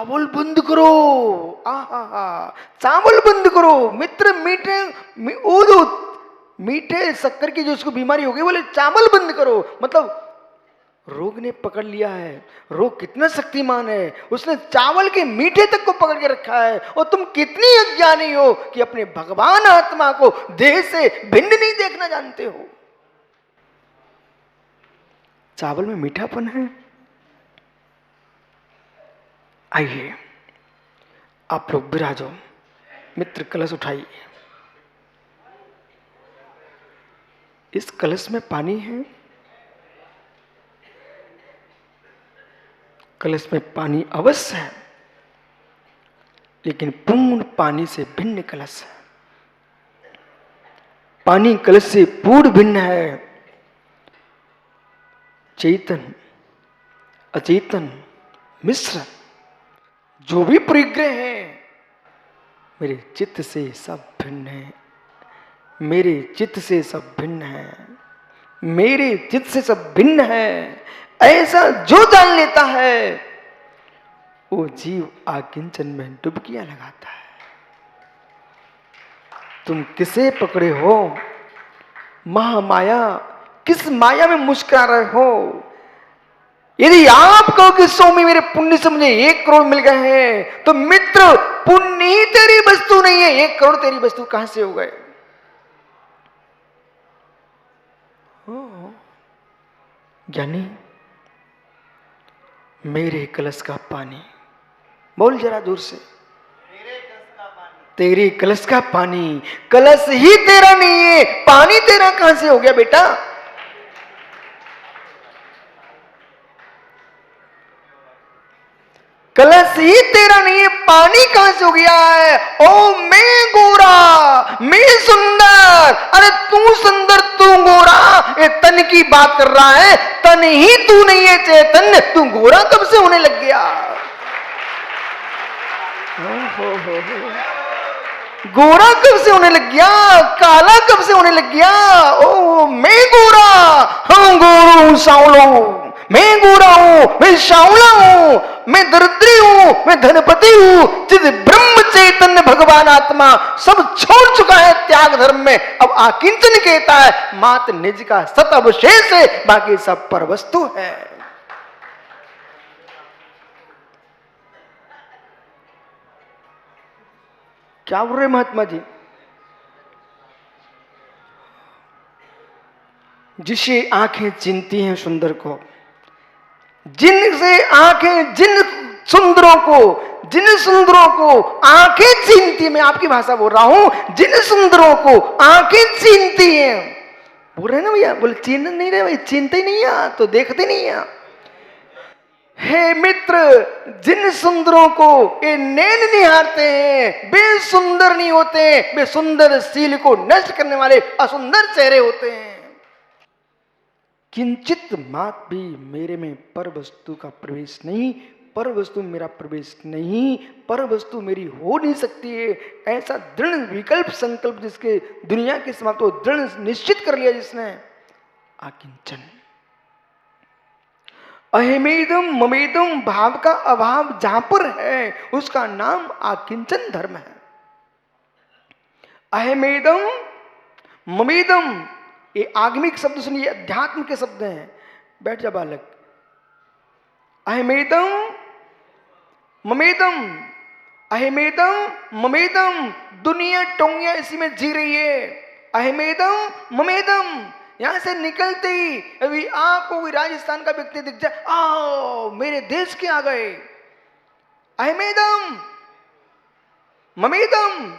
चावल बंद करो। आहा, चावल बंद करो मित्र। मीठे वो जो मीठे शक्कर की जो उसको बीमारी हो गई, बोले चावल बंद करो। मतलब रोग ने पकड़ लिया है। रोग कितना शक्तिमान है, उसने चावल के मीठे तक को पकड़ के रखा है। और तुम कितनी अज्ञानी हो कि अपने भगवान आत्मा को देह से भिन्न नहीं देखना जानते हो। चावल में मीठापन है। आइए आप लोग विराजो। मित्र कलश उठाइए। इस कलश में पानी है। कलश में पानी अवश्य है, लेकिन पूर्ण पानी से भिन्न कलश है। पानी कलश से पूर्ण भिन्न है। चेतन अचेतन मिश्र जो भी परिग्रह हैं, मेरे चित्त से सब भिन्न है। मेरे चित्त से सब भिन्न है। मेरे चित्त से सब भिन्न है। ऐसा जो जान लेता है, वो जीव आकिंचन में डुबकियां लगाता है। तुम किसे पकड़े हो? महामाया। किस माया में मुस्कुरा रहे हो? यदि आप कहो कि स्वामी मेरे पुण्य से मुझे 1 करोड़ मिल गए हैं, तो मित्र पुण्य ही तेरी वस्तु नहीं है। 1 करोड़ तेरी वस्तु कहां से हो गए? ज्ञानी, मेरे कलश का पानी, बोल जरा दूर से, तेरे कलश का पानी। कलश ही तेरा नहीं है, पानी तेरा कहां से हो गया बेटा? कलश ही तेरा नहीं है, पानी कहां से हो गया है? ओ मैं गोरा, मैं सुंदर। अरे तू सुंदर, तू गोरा, ये तन की बात कर रहा है। तन ही तू नहीं है चैतन्य, तू गोरा कब से होने लग गया? गोरा कब से होने लग गया? काला कब से होने लग गया? ओ मैं गोरा, हम गोरू हूं, सांवला हूं। मैं गोरा हूं, मैं सांवला हूं, मैं दरिद्री हूं, मैं धनपति हूं। जिस ब्रह्म चैतन्य भगवान आत्मा सब छोड़ चुका है त्याग धर्म में, अब आकिंचन कहता है मात्र निज का सत अवशेष है, बाकी सब पर वस्तु है। क्या बोल रहे महात्मा जी? जिसे आंखें चिनती हैं सुंदर को, जिनसे आंखें, जिन सुंदरों को आंखें छीनती, मैं आपकी भाषा बोल रहा हूं, जिन सुंदरों को आंखें छीनती हैं, बोल रहे ना भैया, बोले छीन नहीं रहे भाई, छीनते ही नहीं है तो देखते नहीं है। हे मित्र, जिन सुंदरों को ये नैन निहारते हैं, वे सुंदर नहीं होते, वे सुंदर शील को नष्ट करने वाले असुंदर चेहरे होते हैं। किंचित मात भी मेरे में पर वस्तु का प्रवेश नहीं, पर वस्तु मेरा प्रवेश नहीं, पर वस्तु मेरी हो नहीं सकती है। ऐसा दृढ़ विकल्प संकल्प जिसके दुनिया के समाप्त हो दृढ़ निश्चित कर लिया जिसने, आकिंचन। अहमेदम ममेदम भाव का अभाव जहां पर है, उसका नाम आकिंचन धर्म है। अहमेदम ममेदम, ये आगमिक शब्द सुनिए, अध्यात्म के शब्द हैं। बैठ जा बालक। अहमेदम ममेदम, अहमेदम ममेदम, दुनिया टोंगिया इसी में जी रही है। अहमेदम ममेदम, यहां से निकलते ही अभी आपको कोई राजस्थान का व्यक्ति दिख जाए, आओ मेरे देश के आ गए। अहमेदम ममेदम,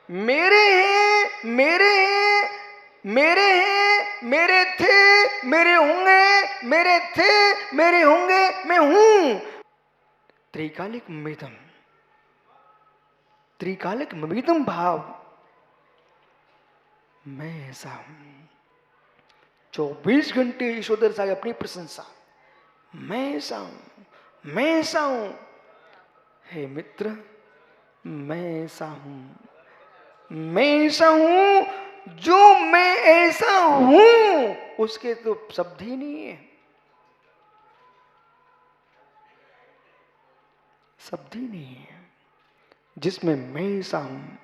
मेरे हैं, मेरे हैं, मेरे हैं, मेरे थे, मेरे होंगे, मेरे थे, मेरे होंगे, मैं हूं। त्रिकालिक ममेदम, त्रिकालिक ममेदम भाव, मैं ऐसा हूं। 24 घंटे ईश्वर साहब अपनी प्रशंसा, मैं ऐसा हूं, मैं ऐसा हूं। हे मित्र, मैं ऐसा हूं, मैं ऐसा हूं, जो मैं ऐसा हूं उसके तो शब्द ही नहीं है। शब्द ही नहीं है। जिसमें मैं सा हूं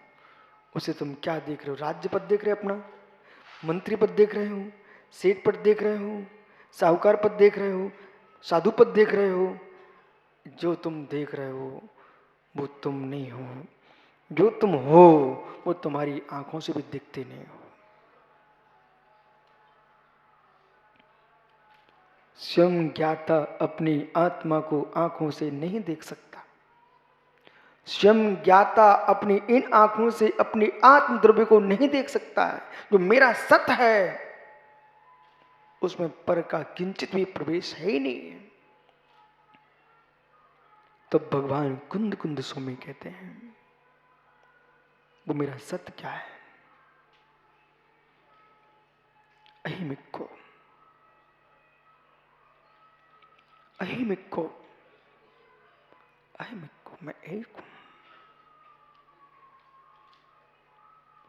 उसे तुम क्या देख रहे हो? राज्य पद देख रहे हो अपना, मंत्री पद देख रहे हो, सेठ पद देख रहे हो, साहूकार पद देख रहे हो, साधु पद देख रहे हो। जो तुम देख रहे हो वो तुम नहीं हो। जो तुम हो वो तुम्हारी आंखों से भी दिखते नहीं हो। स्वयं ज्ञाता अपनी आत्मा को आंखों से नहीं देख सकता। स्वयं ज्ञाता अपनी इन आंखों से अपनी आत्म द्रव्य को नहीं देख सकता है। जो मेरा सत है उसमें पर का किंचित भी प्रवेश है ही नहीं है। तो भगवान कुंद कुंद सोमी कहते हैं वो मेरा सत्य क्या है? अहिमिक को, अहिमिक को, अहिमिक को, मैं एक हूं।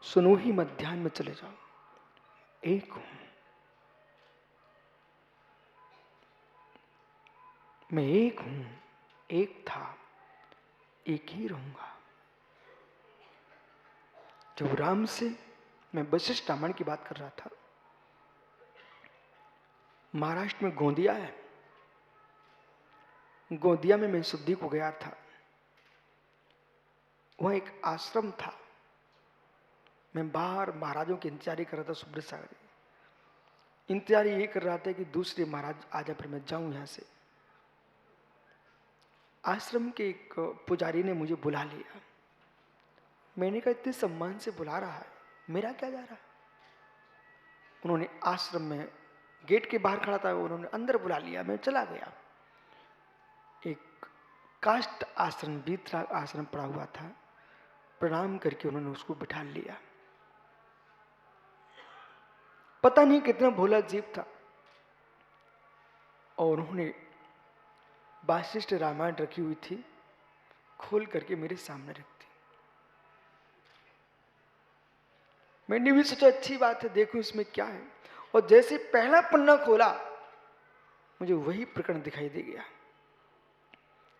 सुनो ही मत, ध्यान में चले जाओ। एक हूं मैं, एक हूं, एक था, एक ही रहूंगा। जब राम से मैं वशिष्ठ रामायण की बात कर रहा था, महाराष्ट्र में गोंदिया है, गोंदिया में मैं शुद्धि को गया था। वहां एक आश्रम था। मैं बाहर महाराजों की इंतजारी कर रहा था, सुब्रत सागर की इंतजारी ये कर रहा था कि दूसरे महाराज आ जाए फिर मैं जाऊं यहां से। आश्रम के एक पुजारी ने मुझे बुला लिया। मैंने कहा इतने सम्मान से बुला रहा है, मेरा क्या जा रहा है? उन्होंने आश्रम में गेट के बाहर खड़ा था, उन्होंने अंदर बुला लिया। मैं चला गया। एक काष्ठ आसन, वीतराग आसन पड़ा हुआ था। प्रणाम करके उन्होंने उसको बिठा लिया। पता नहीं कितना भोला जीव था। और उन्होंने वाशिष्ठ रामायण रखी हुई थी, खोल करके मेरे सामने रख दी। मैंने भी सोचा अच्छी बात है, देखो इसमें क्या है। और जैसे पहला पन्ना खोला, मुझे वही प्रकरण दिखाई दे गया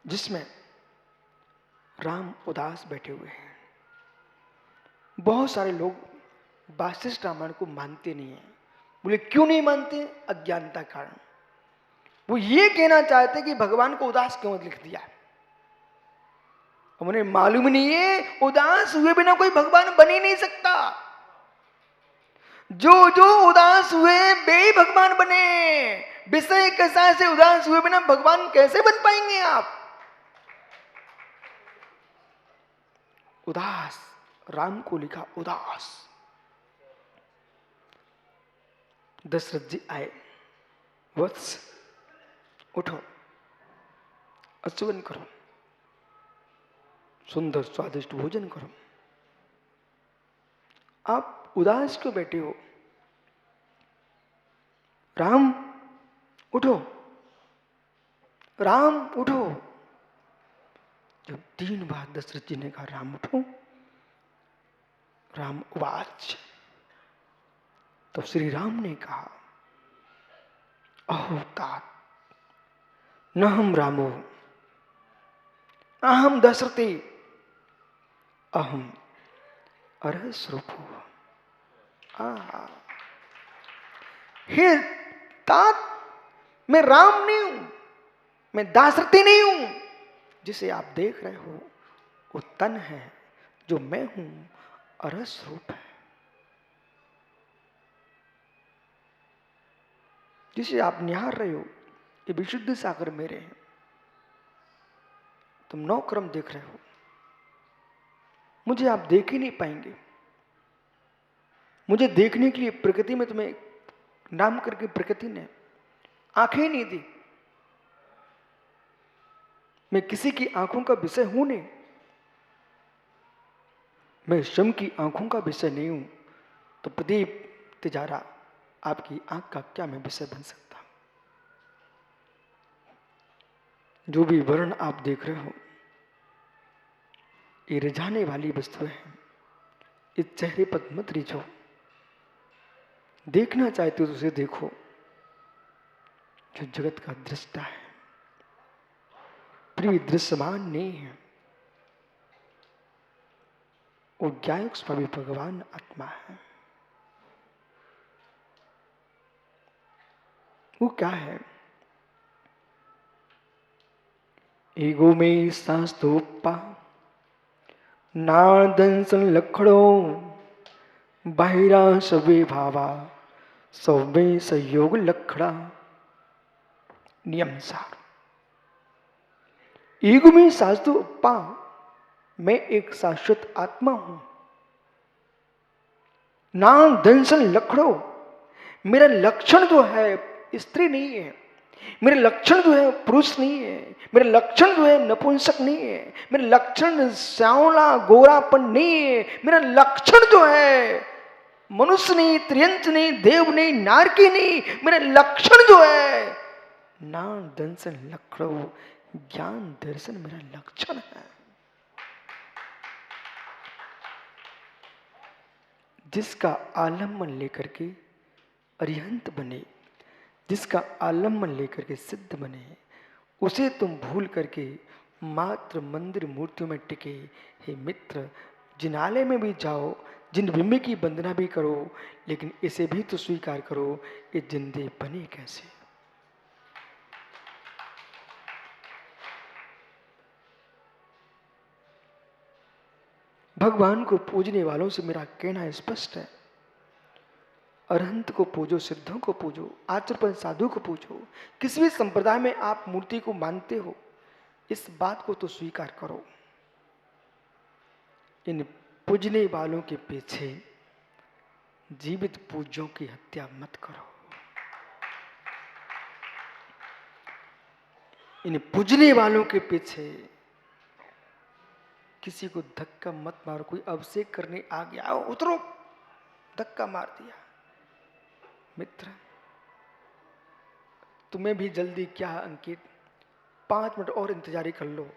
जिसमें राम उदास बैठे हुए हैं। बहुत सारे लोग वाशिष्ठ रामायण को मानते नहीं है। बोले क्यों नहीं मानते? अज्ञानता कारण। वो ये कहना चाहते कि भगवान को उदास क्यों लिख दिया। उन्हें मालूम नहीं है उदास हुए बिना कोई भगवान बन ही नहीं सकता। जो जो उदास हुए वे ही भगवान बने। विषय कसा से उदास हुए बिना भगवान कैसे बन पाएंगे आप? उदास, राम को लिखा उदास। दशरथ जी आए, वत्स उठो, अचुवन करो, सुंदर स्वादिष्ट भोजन करो। आप उदास क्यों बैठे हो? राम उठो, राम उठो। जब 3 बार दशरथ जी ने कहा राम उठो, राम उवाच, तो श्री राम ने कहा अहो तात न हम रामो अहम दशरथे अहम अरसरूपो। हे तात, मैं राम नहीं हूं, मैं दाशरथी नहीं हूं। जिसे आप देख रहे हो वो तन है, जो मैं हूं अरस रूप है। जिसे आप निहार रहे हो ये विशुद्ध सागर मेरे हैं। तुम 9 क्रम देख रहे हो, मुझे आप देख ही नहीं पाएंगे। मुझे देखने के लिए प्रकृति में तुम्हें नाम करके प्रकृति ने आंखें नहीं दी। मैं किसी की आंखों का विषय हूं नहीं। मैं स्वयं की आंखों का विषय नहीं हूं, तो प्रदीप तिजारा आपकी आंख का क्या मैं विषय बन सकता? जो भी वर्ण आप देख रहे हो ये रिझाने वाली वस्तु है। इस चेहरे पर मत रिझो। देखना चाहते हो तो उसे देखो जो जगत का दृष्टा है। फिर भी दृश्यमान नहीं है। वो ज्ञायक स्वामी भगवान आत्मा है। वो क्या है? ईगो में सांस धोपा नादन संलखड़ो बाहिरा सबे भावा सबे सहयोग लखड़ा। नियम सार ईगो में सांस धोपा, मैं एक शाश्वत आत्मा हूं। ना धन संलखड़ो, मेरा लक्षण जो है स्त्री नहीं है, मेरे लक्षण जो है पुरुष नहीं है, मेरे लक्षण जो है नपुंसक नहीं है, मेरे लक्षण श्यावला गोरापन नहीं है, मेरा लक्षण जो है मनुष्य नहीं, त्रियंत नहीं, देव नहीं, नारकी नहीं, मेरा लक्षण जो है ना दंसन लक्षण ज्ञान दर्शन मेरा लक्षण है। जिसका आलम्बन लेकर के अरिहंत बने, जिसका आलम्बन लेकर के सिद्ध बने, उसे तुम भूल करके मात्र मंदिर मूर्तियों में टिके। हे मित्र, जिनालय में भी जाओ, जिन बिंब की वंदना भी करो, लेकिन इसे भी तो स्वीकार करो, ये जिंदे बने कैसे। भगवान को पूजने वालों से मेरा कहना स्पष्ट है, अरहंत को पूजो, सिद्धों को पूजो, आचरण साधु को पूजो। किसी भी संप्रदाय में आप मूर्ति को मानते हो, इस बात को तो स्वीकार करो। इन पूजने वालों के पीछे जीवित पूज्यों की हत्या मत करो। इन पूजने वालों के पीछे किसी को धक्का मत मारो। कोई अभिषेक करने आ गया, आओ उतरो, धक्का मार दिया। मित्र, तुम्हें भी जल्दी क्या अंकित, 5 मिनट और इंतजारी कर लो,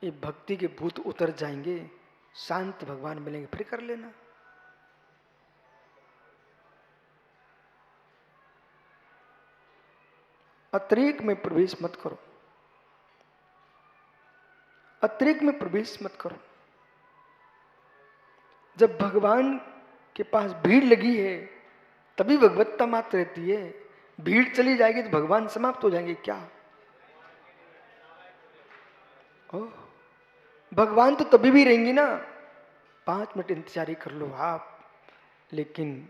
ये भक्ति के भूत उतर जाएंगे, शांत भगवान मिलेंगे, फिर कर लेना। अतिरेक में प्रवेश मत करो, अतिरेक में प्रवेश मत करो। जब भगवान के पास भीड़ लगी है तभी भगवत्ता मात्र रहती है। भीड़ चली जाएगी तो भगवान समाप्त हो जाएंगे क्या? भगवान तो तभी भी रहेंगी ना। 5 मिनट इंतजारी कर लो आप, लेकिन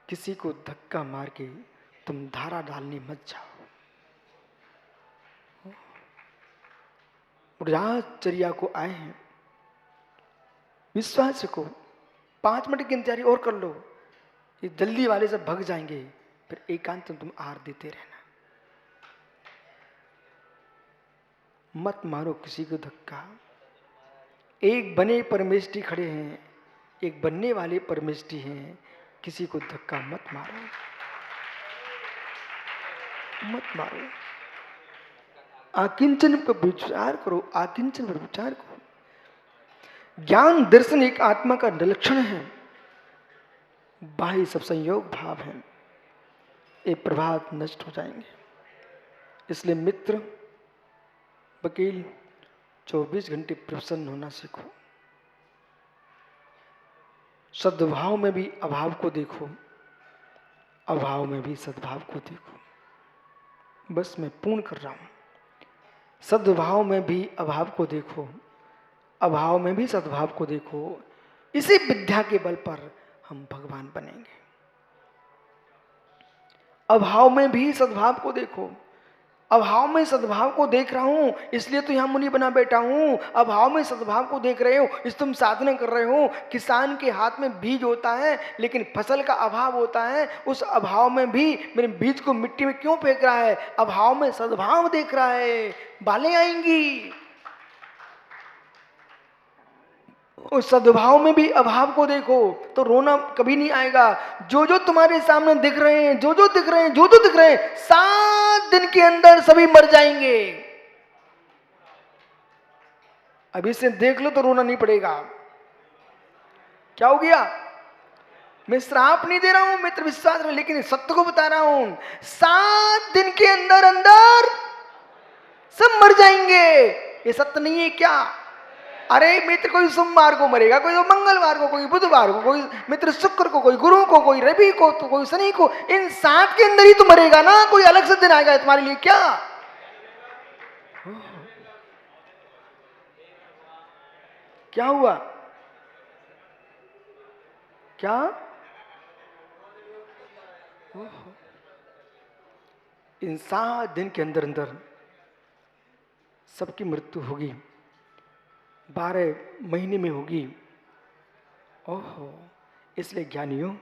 किसी को धक्का मार के तुम धारा डालने मत जाओ। राजचर्या को आए हैं, विश्वास को 5 मिनट की इंतजारी और कर लो, ये जल्दी वाले सब भग जाएंगे, फिर एकांत में तुम आहार देते रहना। मत मारो किसी को धक्का। एक बने परमेष्ठी खड़े हैं, एक बनने वाले परमेष्ठी हैं, किसी को धक्का मत मारो, मत मारो। आकिंचन पर विचार करो, आकिंचन पर विचार करो। ज्ञान दर्शन एक आत्मा का लक्षण है, बाह्य सब संयोग भाव है, ये प्रभात नष्ट हो जाएंगे। इसलिए मित्र, वकील 24 घंटे प्रसन्न होना सीखो। सद्भाव में भी अभाव को देखो, अभाव में भी सद्भाव को देखो। बस मैं पूर्ण कर रहा हूं। सद्भाव में भी अभाव को देखो, अभाव में भी सद्भाव को देखो। इसी विद्या के बल पर हम भगवान बनेंगे। अभाव में भी सद्भाव को देखो। अभाव में सद्भाव को देख रहा हूं, इसलिए तो यहां मुनि बना बैठा हूं। अभाव में सद्भाव को देख रहे हो, इस तुम साधना कर रहे हो। किसान के हाथ में बीज होता है, लेकिन फसल का अभाव होता है। उस अभाव में भी मेरे बीज को मिट्टी में क्यों फेंक रहा है? अभाव में सद्भाव देख रहा है, बालें आएंगी। उस सद्भाव में भी अभाव को देखो तो रोना कभी नहीं आएगा। जो जो तुम्हारे सामने दिख रहे हैं, जो जो दिख रहे हैं, जो जो दिख रहे हैं, 7 दिन के अंदर सभी मर जाएंगे। अभी से देख लो तो रोना नहीं पड़ेगा। क्या हो गया? मैं श्राप नहीं दे रहा हूं मित्र, विश्वास में, लेकिन सत्य को बता रहा हूं। 7 दिन के अंदर अंदर सब मर जाएंगे। ये सत्य नहीं है क्या? अरे मित्र, कोई सोमवार को मरेगा, कोई मंगलवार को, कोई बुधवार को, कोई मित्र शुक्र को, कोई गुरु को, कोई रवि को, तो कोई शनि को। इन 7 के अंदर ही तो मरेगा ना, कोई अलग से दिन आएगा तुम्हारे लिए क्या? क्या हुआ? क्या? इन 7 दिन के अंदर अंदर सबकी मृत्यु होगी, 12 महीने में होगी। ओहो, इसलिए ज्ञानियों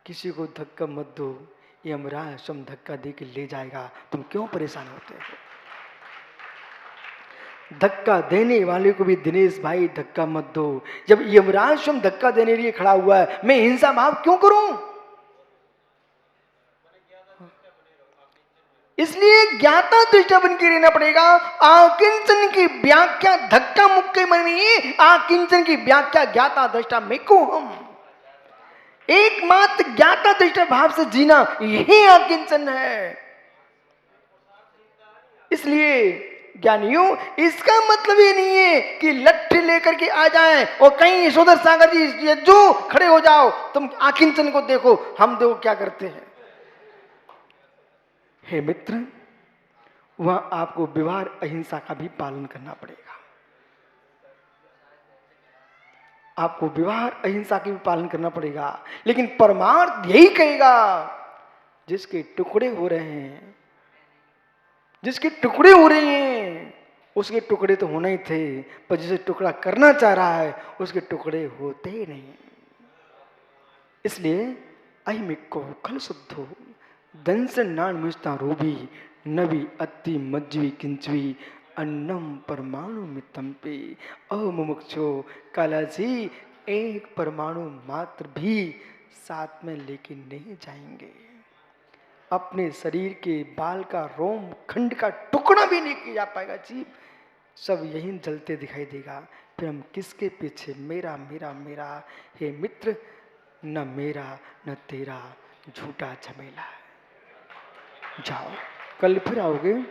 किसी को धक्का मत दो, यमराज स्वयं धक्का दे के ले जाएगा, तुम क्यों परेशान होते हो? धक्का देने वाले को भी दिनेश भाई धक्का मत दो। जब यमराज स्वयं धक्का देने के लिए खड़ा हुआ है, मैं हिंसा भाव क्यों करूं? इसलिए ज्ञाता दृष्टा बन के रहना पड़ेगा। आकिंचन की व्याख्या धक्का मुक्के में नहीं, आकिंचन की व्याख्या ज्ञाता दृष्टा में को हम एकमात्र ज्ञाता दृष्टा भाव से जीना, यही आकिंचन है। इसलिए ज्ञानियों, इसका मतलब ये नहीं है कि लट्ठी लेकर के आ जाएं और कहीं यशोधर सागर जी जो खड़े हो जाओ, तुम आकिंचन को देखो, हम देखो क्या करते हैं। हे मित्र, वहां आपको व्यवहार अहिंसा का भी पालन करना पड़ेगा। आपको व्यवहार अहिंसा का भी पालन करना पड़ेगा, लेकिन परमार्थ यही कहेगा, जिसके टुकड़े हो रहे हैं, जिसके टुकड़े हो रहे हैं, उसके टुकड़े तो होना ही थे, पर जिसे टुकड़ा करना चाह रहा है, उसके टुकड़े होते ही नहीं। इसलिए अहिमिको खल शुद्धो दंस नान मुस्ता रूबी नबी अति मज्जवी किंचवी अन्नम परमाणु मितम पे अमुमुक्षो कालाजी, एक परमाणु मात्र भी साथ में लेके नहीं जाएंगे। अपने शरीर के बाल का रोम खंड का टुकड़ा भी नहीं किया पाएगा जीव, सब यहीं जलते दिखाई देगा। फिर हम किसके पीछे? मेरा मेरा मेरा। हे मित्र, न मेरा न तेरा झूठा झमेला है। जाओ, कल फिर आओगे।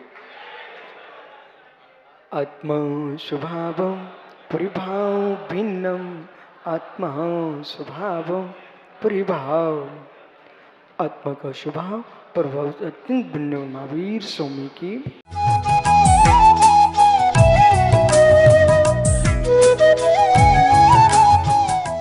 आत्मा स्वभावम परिभाव भिन्नम, आत्मा स्वभावम परिभाव, आत्मा का स्वभाव प्रभाव अत्यंत भिन्न। महावीर स्वामी की